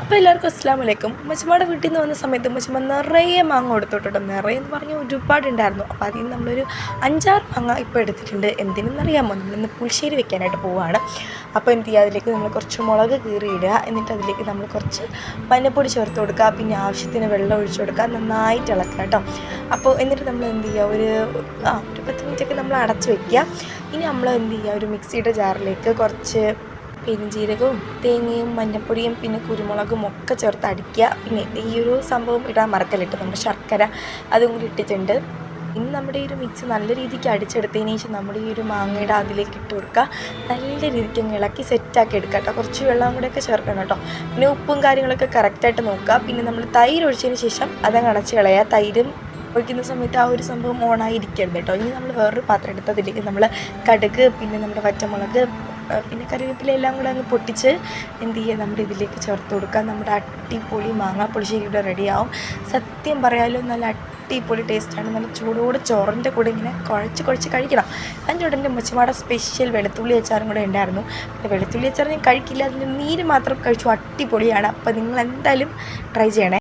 അപ്പോൾ എല്ലാവർക്കും അസ്സലാമു അലൈക്കും. ഉമ്മച്ചിമ്മയുടെ വീട്ടിൽ നിന്ന് വന്ന സമയത്ത് ഉമ്മച്ചിമ്മ നിറയെ മാങ്ങ കൊടുത്തോട്ടോ. നിറയെ എന്ന് പറഞ്ഞാൽ ഒരുപാടുണ്ടായിരുന്നു. അപ്പോൾ അതിൽ നിന്ന് നമ്മളൊരു 5-6 മാങ്ങ ഇപ്പോൾ എടുത്തിട്ടുണ്ട്. എന്തിനെന്നറിയാമോ, നമ്മളിന്ന് പുളിശ്ശേരി വെക്കാനായിട്ട് പോവുകയാണ്. അപ്പോൾ എന്ത് ചെയ്യുക, അതിലേക്ക് നമ്മൾ കുറച്ച് മുളക് കീറിയിടുക. എന്നിട്ട് അതിലേക്ക് നമ്മൾ കുറച്ച് മഞ്ഞൾപ്പൊടി ചേർത്ത് കൊടുക്കുക. പിന്നെ ആവശ്യത്തിന് വെള്ളം ഒഴിച്ചു കൊടുക്കുക. നന്നായിട്ട് ഇളക്കുക കേട്ടോ. അപ്പോൾ എന്നിട്ട് നമ്മൾ എന്ത് ചെയ്യുക, ഒരു 10 മിനിറ്റൊക്കെ നമ്മൾ അടച്ച് വയ്ക്കുക. ഇനി നമ്മൾ എന്ത് ചെയ്യുക, ഒരു മിക്സിയുടെ ജാറിലേക്ക് കുറച്ച് പെരുംജീരകവും തേങ്ങയും മഞ്ഞൾപ്പൊടിയും പിന്നെ കുരുമുളകും ഒക്കെ ചേർത്ത് അടിക്കുക. പിന്നെ ഈ ഒരു സംഭവം ഇടാൻ മറക്കല്ലിട്ട്, നമ്മുടെ ശർക്കര അതും കൂടി ഇട്ടിട്ടുണ്ട്. ഇനി നമ്മുടെ ഈ ഒരു മിക്സ് നല്ല രീതിക്ക് അടിച്ചെടുത്തതിന് ശേഷം നമ്മുടെ ഈ ഒരു മാങ്ങയുടെ അതിലേക്ക് ഇട്ട് കൊടുക്കുക. നല്ല രീതിക്ക് അങ്ങ് ഇളക്കി സെറ്റാക്കി എടുക്കുക കേട്ടോ. കുറച്ച് വെള്ളം കൂടെയൊക്കെ ചേർക്കണം കേട്ടോ. പിന്നെ ഉപ്പും കാര്യങ്ങളൊക്കെ കറക്റ്റായിട്ട് നോക്കുക. പിന്നെ നമ്മൾ തൈര് ഒഴിച്ചതിന് ശേഷം അതങ്ങ് അടച്ച് കളയുക. തൈരും ഒഴിക്കുന്ന സമയത്ത് ആ ഒരു സംഭവം ഓണായിരിക്കരുത് കേട്ടോ. ഇനി നമ്മൾ വേറൊരു പാത്രം എടുത്ത് അതിലേക്ക് നമ്മൾ കടുക്, പിന്നെ നമ്മുടെ പച്ചമുളക്, പിന്നെ കറിവേപ്പില എല്ലാം കൂടെ അങ്ങ് പൊട്ടിച്ച് എന്ത് ചെയ്യുക, നമ്മുടെ ഇതിലേക്ക് ചേർത്ത് കൊടുക്കുക. നമ്മുടെ അടിപൊളി മാങ്ങാ പുളിശ്ശേരിയുടെ റെഡിയാവും. സത്യം പറയാലോ, നല്ല അടിപൊളി ടേസ്റ്റാണ്. നല്ല ചൂടോട് ചോറിൻ്റെ കൂടെ ഇങ്ങനെ കുഴച്ച് കഴിക്കണം. അതിൻ്റെ ഉടനെ ഉമ്മച്ചിമാടെ സ്പെഷ്യൽ വെളുത്തുള്ളി അച്ചാറും കൂടെ ഉണ്ടായിരുന്നു. പിന്നെ വെളുത്തുള്ളി അച്ചാർ ഞാൻ കഴിക്കില്ല, അതിൻ്റെ നീര് മാത്രം കഴിച്ചു. അടിപൊളിയാണ്. അപ്പോൾ നിങ്ങൾ എന്തായാലും ട്രൈ ചെയ്യണേ.